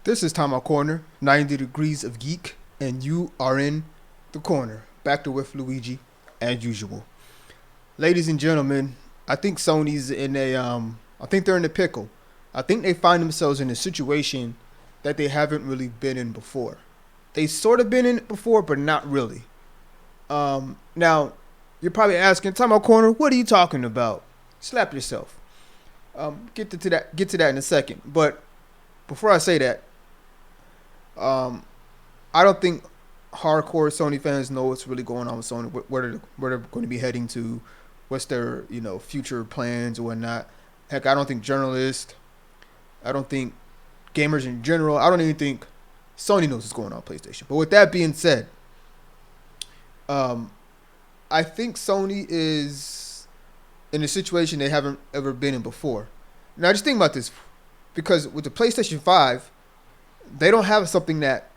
This is Time Out Corner, 90 degrees of geek, and you are in the corner. Back to with Luigi, as usual. Ladies and gentlemen, I think Sony's in I think they're in a pickle. I think they find themselves in a situation that they haven't really been in before. They sort of been in it before, but not really. Now, you're probably asking, Time Out Corner, what are you talking about? Slap yourself. Get to that in a second. But before I say that, I don't think hardcore Sony fans know what's really going on with Sony, where they're going to be heading to, what's their future plans or whatnot. Heck, I don't think journalists, I don't think gamers in general, I don't even think Sony knows what's going on PlayStation. But with that being said, I think Sony is in a situation they haven't ever been in before. Now, just think about this, because with the PlayStation 5, they don't have something that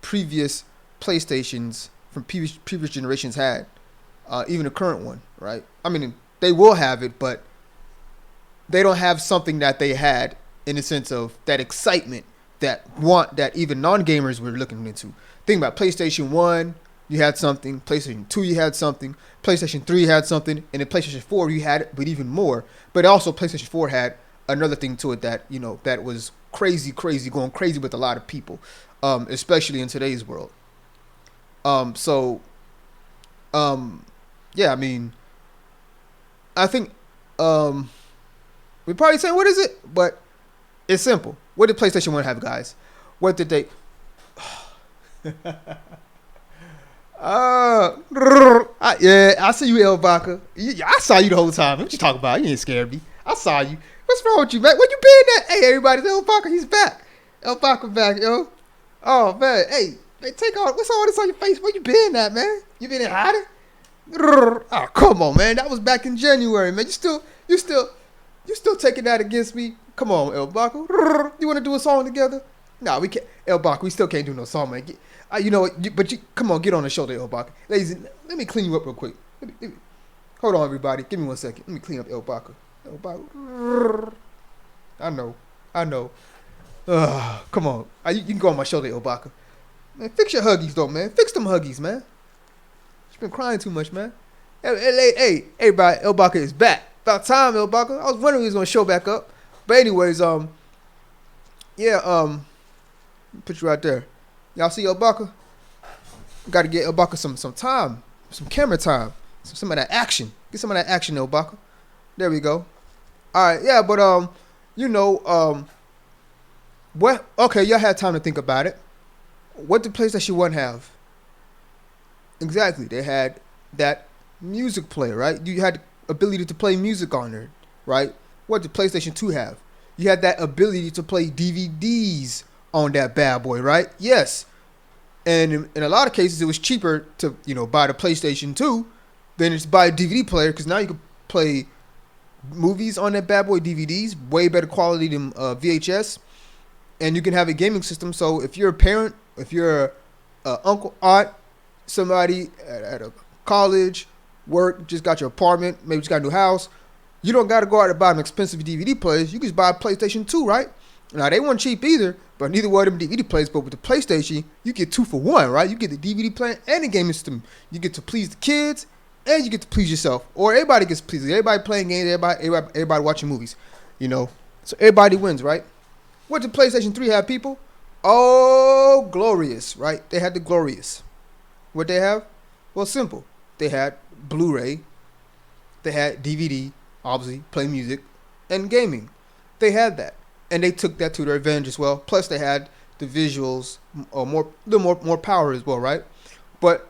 previous PlayStations from previous generations had, even the current one, right? I mean, they will have it, but they don't have something that they had in the sense of that excitement that even non-gamers were looking into. Think about PlayStation 1, you had something. PlayStation 2, you had something. PlayStation 3 had something. And then PlayStation 4, you had it, but even more. But also PlayStation 4 had another thing to it that, that was crazy, going crazy with a lot of people, especially in today's world. Yeah, I mean, I think we're probably saying, what is it? But it's simple. What did PlayStation 1 have, guys? What did they... yeah, I see you, El Baca. I saw you the whole time. What you talking about? You ain't scared me. I saw you. What's wrong with you, man? Where you been at? Hey, everybody, El Baca, he's back. El Baca back, yo. Oh, man. Hey, take off. What's all this on your face? Where you been at, man? You been in hiding? Oh, come on, man. That was back in January, man. You still taking that against me? Come on, El Baca. You want to do a song together? Nah, we can't. El Baca, we still can't do no song, man. You know what? But come on, get on the shoulder, El Baca. Ladies, let me clean you up real quick. Hold on, everybody. Give me 1 second. Let me clean up El Baca. El Baca. I know. Come on. You can go on my shoulder, El Baca. Man, fix your huggies, though, man. Fix them huggies, man. You've been crying too much, man. Hey, everybody, El Baca is back. About time, El Baca. I was wondering if he was going to show back up. But anyways, put you right there. Y'all see El Baca? Got to get El Baca some time, some camera time, some of that action. Get some of that action, El Baca. There we go. All right, yeah, but what? Okay, y'all had time to think about it. What did PlayStation 1 have? Exactly, they had that music player, right? You had the ability to play music on there, right? What did PlayStation 2 have? You had that ability to play DVDs on that bad boy, right? Yes. And in a lot of cases, it was cheaper to, buy the PlayStation 2 than to buy a DVD player, because now you can play movies on that bad boy, DVDs, way better quality than VHS. And you can have a gaming system. So if you're a parent, if you're a uncle, aunt, somebody at a college, work, just got your apartment, maybe just got a new house, you don't got to go out and buy an expensive DVD players. You can just buy a PlayStation 2, right? Now, they weren't cheap either, but neither were them DVD players. But with the PlayStation, you get 2 for 1, right? You get the DVD player and the gaming system. You get to please the kids, and you get to please yourself. Or everybody gets pleased. Everybody playing games, everybody watching movies, So everybody wins, right? What did PlayStation 3 have, people? Oh, glorious, right? They had the glorious. What they have? Well, simple. They had Blu-ray. They had DVD, obviously, play music, and gaming. They had that. And they took that to their advantage as well. Plus, they had the visuals, or more power as well, right? But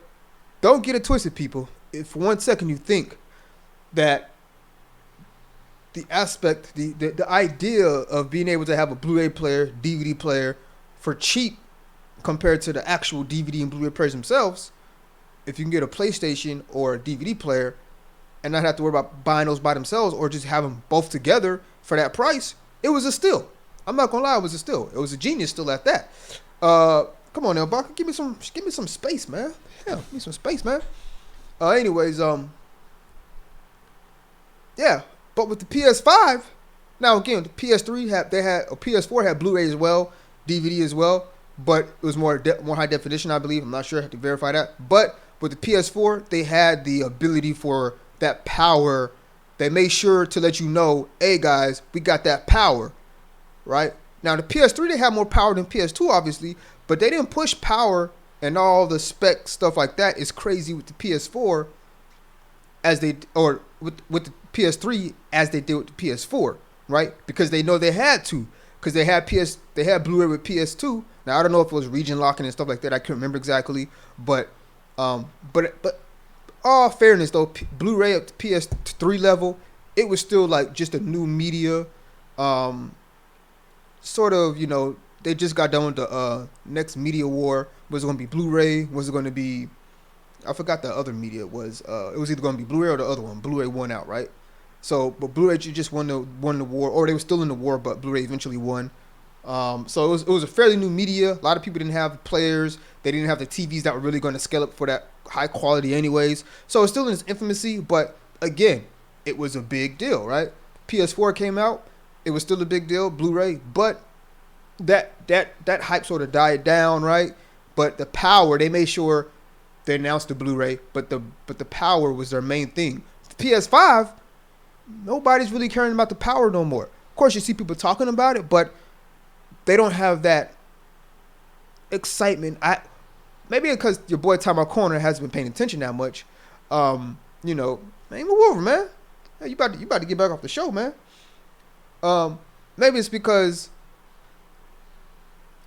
don't get it twisted, people. If for 1 second you think that the aspect, the idea of being able to have a Blu-ray player, DVD player for cheap compared to the actual DVD and Blu-ray players themselves, if you can get a PlayStation or a DVD player and not have to worry about buying those by themselves or just have them both together for that price, it was a steal. I'm not gonna lie, it was a steal. It was a genius steal at that. Come on now, Baca, give me some space, man. Hell, give me some space, man. Anyways, yeah. But with the PS5, now again, the PS4 had Blu-ray as well, DVD as well, but it was more high definition, I believe. I'm not sure. I have to verify that. But with the PS4, they had the ability for that power. They made sure to let you know, hey guys, we got that power, right? Now the PS3 they had more power than PS2, obviously, but they didn't push power and all the spec stuff like that is crazy with the PS4 as they or with the PS3 as they did with the PS4, right? Because they know they had to, because they had Blu-ray with PS2. Now I don't know if it was region locking and stuff like that. I can't remember exactly, but all fairness though, Blu-ray at the PS3 level, it was still like just a new media. Sort of, they just got done with the next media war. Was it going to be Blu-ray? Was it going to be, I forgot the other media it was. It was either going to be Blu-ray or the other one. Blu-ray won out, right? So, but Blu-ray just won the war, or they were still in the war, but Blu-ray eventually won. So it was a fairly new media. A lot of people didn't have players. They didn't have the TVs that were really going to scale up for that high quality anyways. So it's still in its infancy, but again, it was a big deal, right? PS4 came out. It was still a big deal, Blu-ray, but that hype sort of died down, right? But the power, they made sure they announced the Blu-ray, but the power was their main thing. The PS5, nobody's really caring about the power no more. Of course, you see people talking about it, but they don't have that excitement. Maybe because your boy TimeOut Corner hasn't been paying attention that much. Man, move over, man. Hey, you about to get back off the show, man. Maybe it's because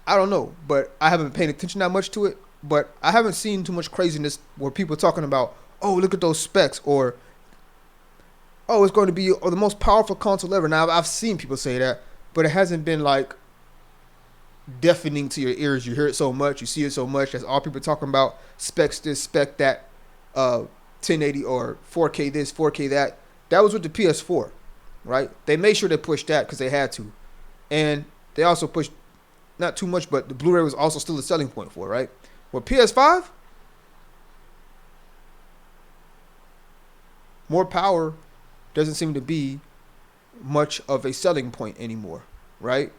I don't know, but I haven't been paying attention that much to it. But I haven't seen too much craziness where people are talking about, oh, look at those specs, or oh, it's going to be the most powerful console ever. Now I've seen people say that, but it hasn't been like deafening to your ears. You hear it so much, you see it so much. That's all people are talking about. Specs this, spec that, 1080 or 4K this, 4K that. That was with the PS4. Right? They made sure they pushed that because they had to. And they also pushed, not too much, but the Blu-ray was also still a selling point for it, right? With PS5, more power doesn't seem to be much of a selling point anymore, right?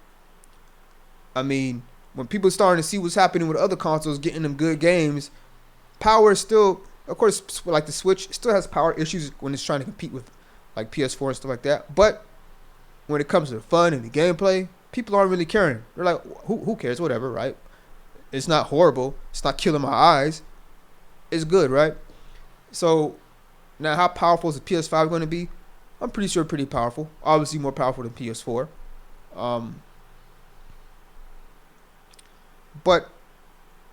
I mean, when people starting to see what's happening with other consoles, getting them good games, power is still, of course, like the Switch, still has power issues when it's trying to compete with like PS4 and stuff like that. But when it comes to the fun and the gameplay, people aren't really caring. They're like, who cares? Whatever, right? It's not horrible. It's not killing my eyes. It's good, right? So now how powerful is the PS5 going to be? I'm pretty sure pretty powerful. Obviously more powerful than PS4. But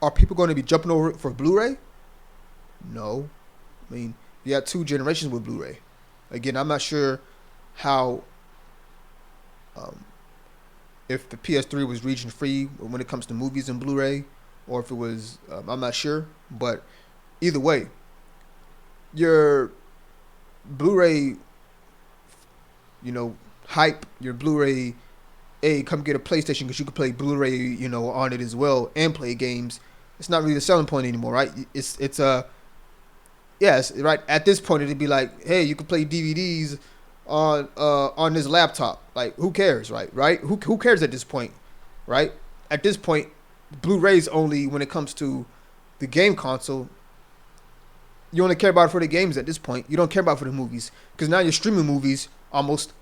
are people going to be jumping over it for Blu-ray? No. I mean, you got 2 generations with Blu-ray. Again, I'm not sure how, if the PS3 was region free when it comes to movies and Blu-ray, or if it was, I'm not sure. But either way, your Blu-ray, hype, your Blu-ray, hey, come get a PlayStation because you can play Blu-ray, on it as well and play games. It's not really a selling point anymore, right? It's yes, right. At this point, it'd be like, hey, you can play DVDs on this laptop. Like, who cares, right? Who cares at this point, right? At this point, Blu-ray's only when it comes to the game console. You only care about it for the games at this point. You don't care about it for the movies because now you're streaming movies almost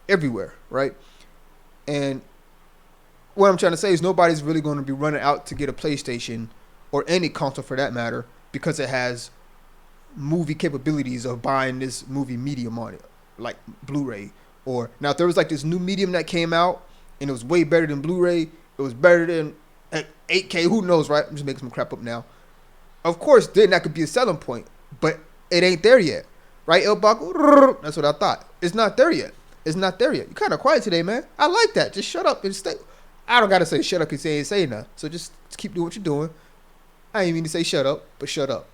everywhere, right? And what I'm trying to say is nobody's really going to be running out to get a PlayStation or any console for that matter because it has movie capabilities of buying this movie medium on it, like Blu-ray. Or now if there was like this new medium that came out and it was way better than Blu-ray, it was better than 8K, who knows, right? I'm just making some crap up now. Of course, then that could be a selling point, but it ain't there yet, right, El Baco? That's what I thought. It's not there yet. It's not there yet. You're kind of quiet today, man. I like that. Just shut up and stay. I don't gotta say shut up because you ain't saying nothing. So just keep doing what you're doing. I ain't mean to say shut up, but shut up.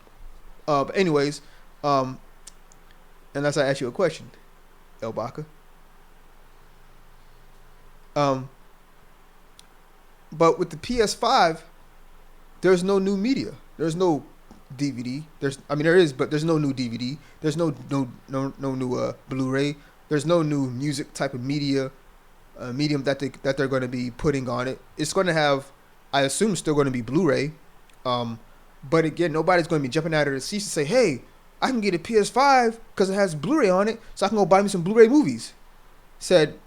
But anyways, unless I ask you a question, El Baca. But with the PS5, there's no new media. There's no DVD. There is, but there's no new DVD. There's no new Blu-ray. There's no new music type of media. medium that they're going to be putting on it. It's going to have, I assume, still going to be Blu-ray. Um, but again, nobody's going to be jumping out of the seats to say, "Hey, I can get a PS5 because it has Blu-ray on it, so I can go buy me some Blu-ray movies." Said,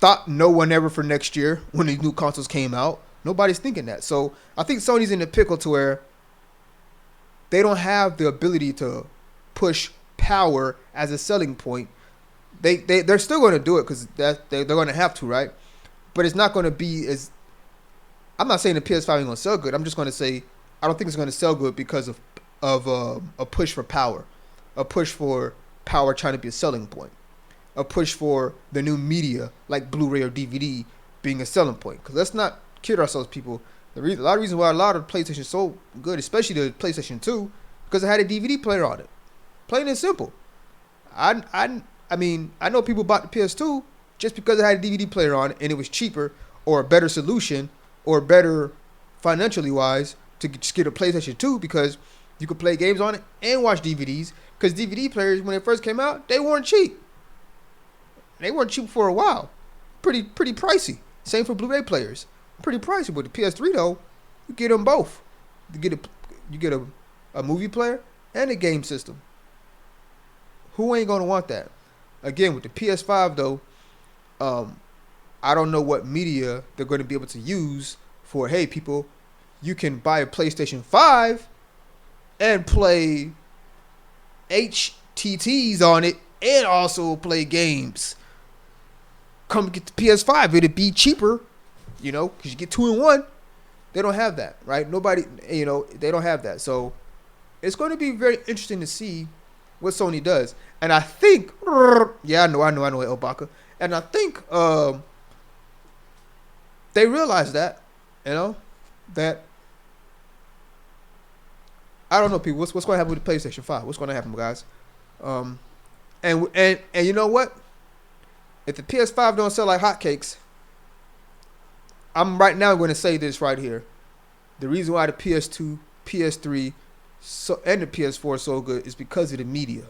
thought no one ever for next year when these new consoles came out. Nobody's thinking that. So I think Sony's in the pickle to where they don't have the ability to push power as a selling point. They're still going to do it because they're going to have to, right? But it's not going to be as. I'm not saying the PS5 ain't going to sell good. I'm just going to say I don't think it's going to sell good because of a push for power, a push for power trying to be a selling point, a push for the new media like Blu-ray or DVD being a selling point. Because let's not kid ourselves, people. A lot of reasons why a lot of PlayStation is so good, especially the PlayStation 2, because it had a DVD player on it. Plain and simple. I mean, I know people bought the PS2 just because it had a DVD player on it and it was cheaper or a better solution or better financially wise to just get a PlayStation 2 because you could play games on it and watch DVDs. Because DVD players, when they first came out, they weren't cheap. They weren't cheap for a while. Pretty pricey. Same for Blu-ray players. Pretty pricey. But the PS3 though, you get them both. You get a movie player and a game system. Who ain't gonna want that? Again, with the PS5 though, I don't know what media they're going to be able to use for. Hey, people, you can buy a PlayStation 5 and play HTTs on it and also play games. Come get the PS5. It'd be cheaper, because you get 2 in 1. They don't have that, right? Nobody, they don't have that. So it's going to be very interesting to see what Sony does. And I think, yeah, I know, Obaka. And I think they realize that, that, I don't know, people, what's going to happen with the PlayStation 5? What's going to happen, guys? And you know what? If the PS5 don't sell like hotcakes, I'm right now going to say this right here. The reason why the PS2, PS3, and the PS4 are so good is because of the medium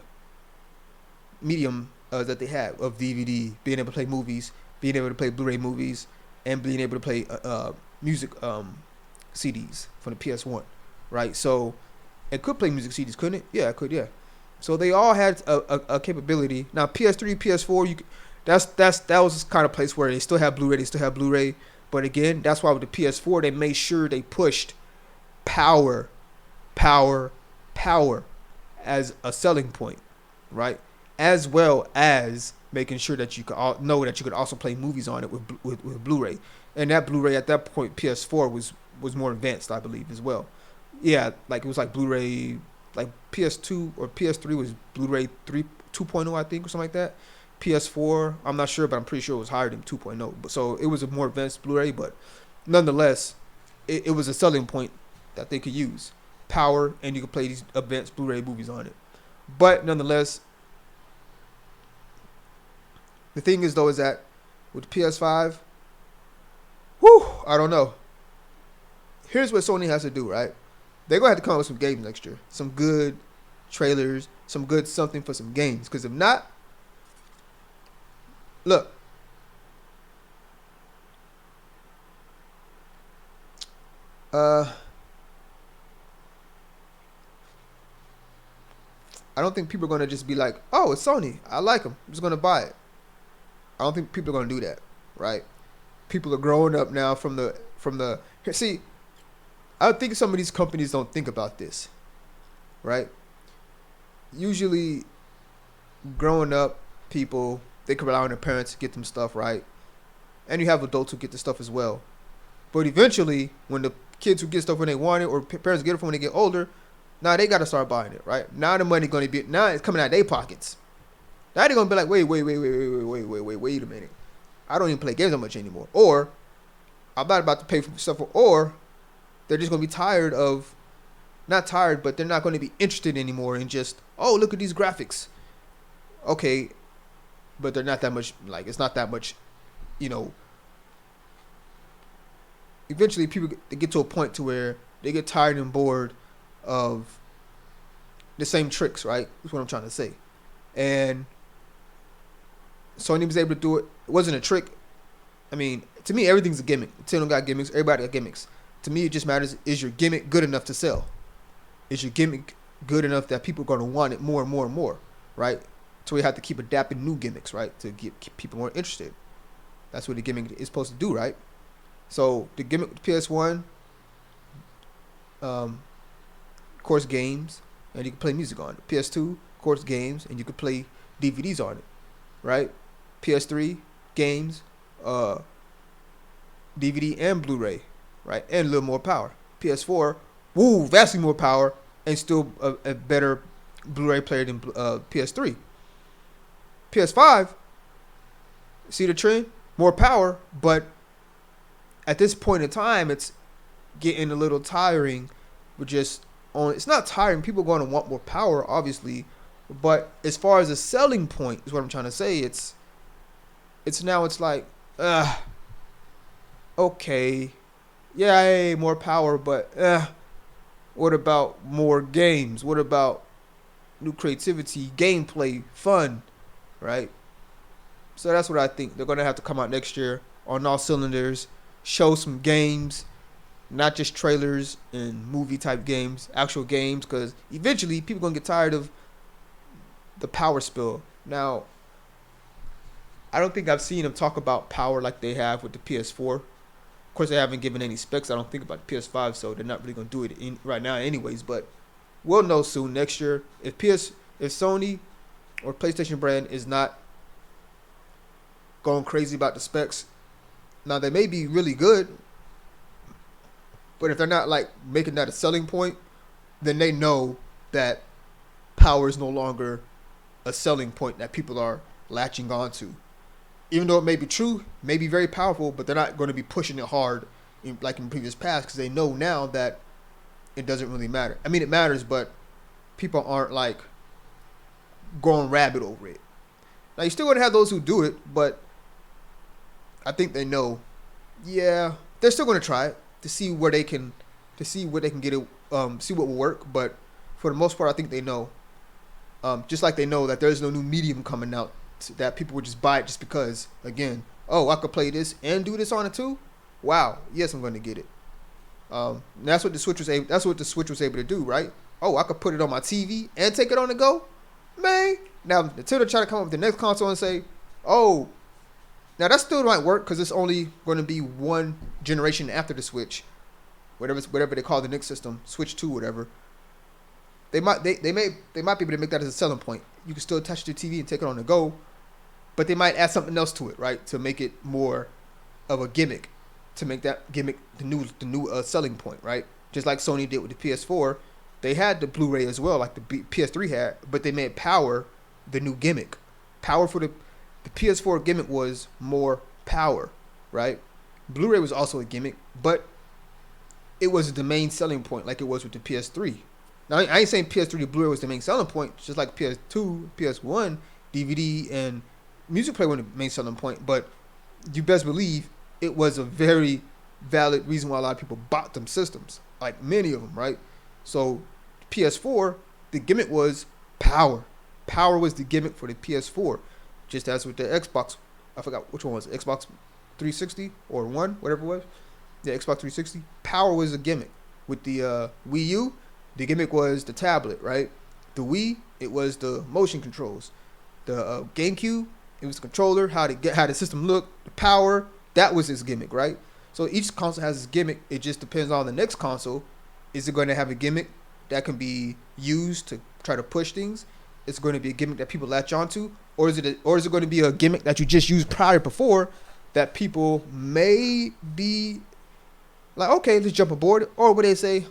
that they have of DVD, being able to play movies, being able to play Blu-ray movies, and being able to play music CDs from the PS1, right? So it could play music CDs, couldn't it? Yeah, it could. Yeah. So they all had a capability. Now PS3, PS4, that was kind of place where they still have Blu-ray. But again, that's why with the PS4 they made sure they pushed power as a selling point, right? As well as making sure that you could know that you could also play movies on it with Blu-ray. And that Blu-ray at that point, PS4 was more advanced, I believe, as well. Yeah, like it was like Blu-ray, like PS2 or PS3 was Blu-ray 2.0, I think, or something like that. PS4, I'm not sure, but I'm pretty sure it was higher than 2.0. But so it was a more advanced Blu-ray, but nonetheless, it was a selling point that they could use. Power, and you could play these advanced Blu-ray movies on it. But nonetheless, the thing is though is that with the PS5, I don't know. Here's what Sony has to do, right? They're gonna have to come up with some games next year, some good trailers, some good something for some games. Because if not, look, I don't think people are gonna just be like, "Oh, it's Sony. I like them. I'm just gonna buy it." I don't think people are gonna do that, right? People are growing up now from the. See, I think some of these companies don't think about this, right? Usually, growing up, people, they can rely on their parents to get them stuff, right? And you have adults who get the stuff as well. But eventually, when the kids who get stuff when they want it, or parents get it from when they get older, now they got to start buying it, right? Now the money going to be, now it's coming out of their pockets. Now they're going to be like, wait a minute. I don't even play games that much anymore. Or, I'm not about to pay for stuff, or they're just going to be tired of, not tired, but they're not going to be interested anymore in just, oh, look at these graphics. Okay, but they're not that much, like, it's not that much, eventually people they get to a point to where they get tired and bored of the same tricks, right? That's what I'm trying to say. And Sony was able to do it. It wasn't a trick. I mean, to me, everything's a gimmick. Nintendo got gimmicks. Everybody got gimmicks. To me, it just matters: is your gimmick good enough to sell? Is your gimmick good enough that people are going to want it more and more and more, right? So we have to keep adapting new gimmicks, right, to keep people more interested. That's what the gimmick is supposed to do, right? So the gimmick with PS1, of course, games, and you can play music on it. PS2, of course, games, and you can play DVDs on it, right? PS3, games, DVD and Blu-ray, right, and a little more power. PS4, woo, vastly more power, and still a better Blu-ray player than PS3. PS5, see the trend? More power, but at this point in time, it's getting a little tiring. It's not tiring. People are going to want more power, obviously, but as far as a selling point is what I'm trying to say. It's like, okay, yeah, more power, but what about more games? What about new creativity, gameplay, fun, right? So that's what I think. They're going to have to come out next year on all cylinders, show some games, not just trailers and movie type games, actual games, because eventually people are going to get tired of the power spill. Now, I don't think I've seen them talk about power like they have with the PS4. Of course, they haven't given any specs, I don't think, about the PS5, so they're not really going to do it right now anyways, but we'll know soon next year. If Sony or PlayStation brand is not going crazy about the specs, now they may be really good, but if they're not like making that a selling point, then they know that power is no longer a selling point that people are latching on to. Even though it may be true, may be very powerful, but they're not going to be pushing it hard like in previous past, because they know now that it doesn't really matter. I mean, it matters, but people aren't like going rabid over it. Now, you're still going to have those who do it, but I think they know, yeah, they're still going to try it to see where they can get it, see what will work. But for the most part, I think they know, just like they know that there's no new medium coming out that people would just buy it just because, again, oh, I could play this and do this on it too. Wow, yes, I'm going to get it. That's what the Switch was able. That's what the Switch was able to do, right? Oh, I could put it on my TV and take it on the go, man. Now Nintendo try to come up with the next console and say, oh, now that still might work because it's only going to be one generation after the Switch, whatever they call the next system, Switch 2, whatever. They might be able to make that as a selling point. You can still attach it to your TV and take it on the go, but they might add something else to it, right, to make it more of a gimmick, to make that gimmick the new selling point, right? Just like Sony did with the PS4, they had the Blu-ray as well, like the PS3 had, but they made power the new gimmick. Power for the PS4 gimmick was more power, right? Blu-ray was also a gimmick, but it was the main selling point, like it was with the PS3. Now, I ain't saying PS3 to Blu-ray was the main selling point, just like PS2, PS1, DVD, and music player were the main selling point, but you best believe it was a very valid reason why a lot of people bought them systems, like many of them, right? So PS4, the gimmick was power. Power was the gimmick for the PS4, just as with the Xbox. I forgot which one was it, Xbox 360 or One, whatever it was. Yeah, Xbox 360. Power was a gimmick. With the Wii U, the gimmick was the tablet, right? The Wii, it was the motion controls. The GameCube, it was the controller, how the system looked, the power. That was its gimmick, right? So each console has its gimmick. It just depends on the next console. Is it going to have a gimmick that can be used to try to push things? It's going to be a gimmick that people latch onto, or is it going to be a gimmick that you just used before that people may be like, okay, let's jump aboard, or would they say,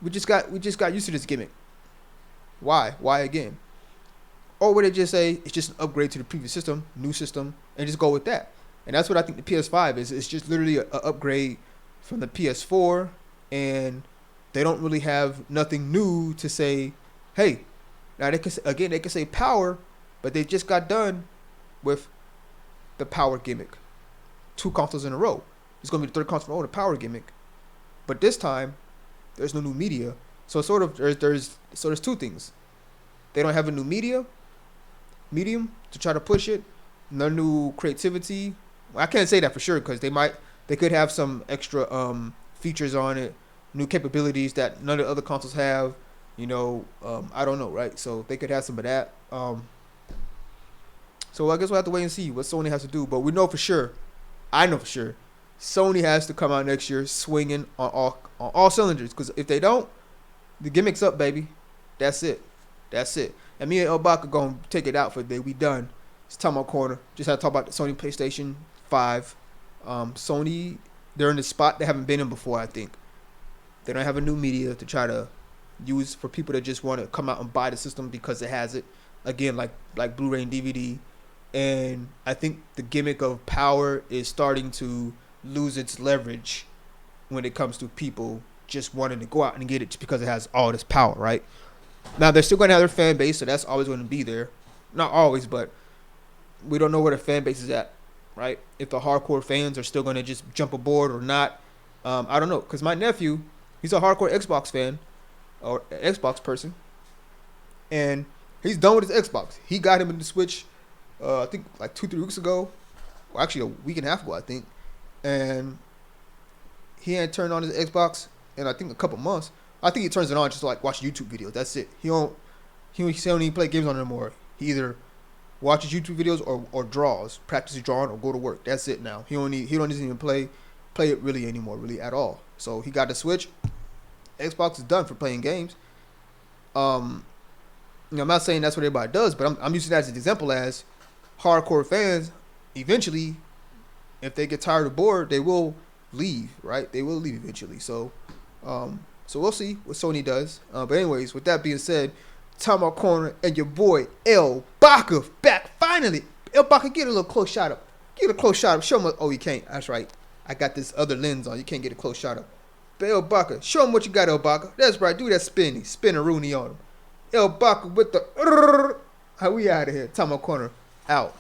we just got used to this gimmick. Why again? Or would they just say it's just an upgrade to the previous system, new system, and just go with that? And that's what I think the PS5 is. It's just literally an upgrade from the PS4, and they don't really have nothing new to say, hey, now they can say power, but they just got done with the power gimmick. 2 consoles in a row. It's going to be the 3rd console in a row, the power gimmick. But this time, there's no new media. So there's 2 things. They don't have a new medium to try to push it, no new creativity. Well, I can't say that for sure because they could have some extra features on it, new capabilities that none of the other consoles have. I don't know, right? So they could have some of that. So I guess we'll have to wait and see what Sony has to do. But we know for sure, I know for sure, Sony has to come out next year swinging on all cylinders. Because if they don't, the gimmick's up, baby. That's it. That's it. And me and Elbaka gonna take it out for the day. We done. It's time out corner. Just had to talk about the Sony PlayStation 5. Sony, they're in the spot they haven't been in before. I think they don't have a new media to try to use for people that just want to come out and buy the system because it has it. Again, like Blu-ray and DVD. And I think the gimmick of power is starting to lose its leverage when it comes to people just wanting to go out and get it just because it has all this power, right? Now, they're still going to have their fan base, so that's always going to be there. Not always, but we don't know where the fan base is at, right? If the hardcore fans are still going to just jump aboard or not. I don't know, because my nephew, he's a hardcore Xbox fan, or Xbox person, and he's done with his Xbox. He got him in the Switch, I think like 2-3 weeks ago, or actually a week and a half ago, I think, and he hadn't turned on his Xbox in I think a couple months. I think he turns it on just to like watch YouTube videos. That's it. He don't even play games on it anymore. He either watches YouTube videos or draws, practices drawing or go to work. That's it now. He don't even play it really anymore, really at all. So he got the Switch. Xbox is done for playing games. I'm not saying that's what everybody does, but I'm using that as an example as hardcore fans eventually, if they get tired or bored, they will leave, right? They will leave eventually. So we'll see what Sony does. But anyways, with that being said, TimeOut Corner and your boy El Baca back finally. El Baca, get a little close shot up. Get a close shot up. Show him. Oh, you can't. That's right. I got this other lens on. You can't get a close shot up. But El Baca, show him what you got, El Baca. That's right. Do that spinny. Spin a Rooney on him. El Baca with the. How we out of here? TimeOut Corner out.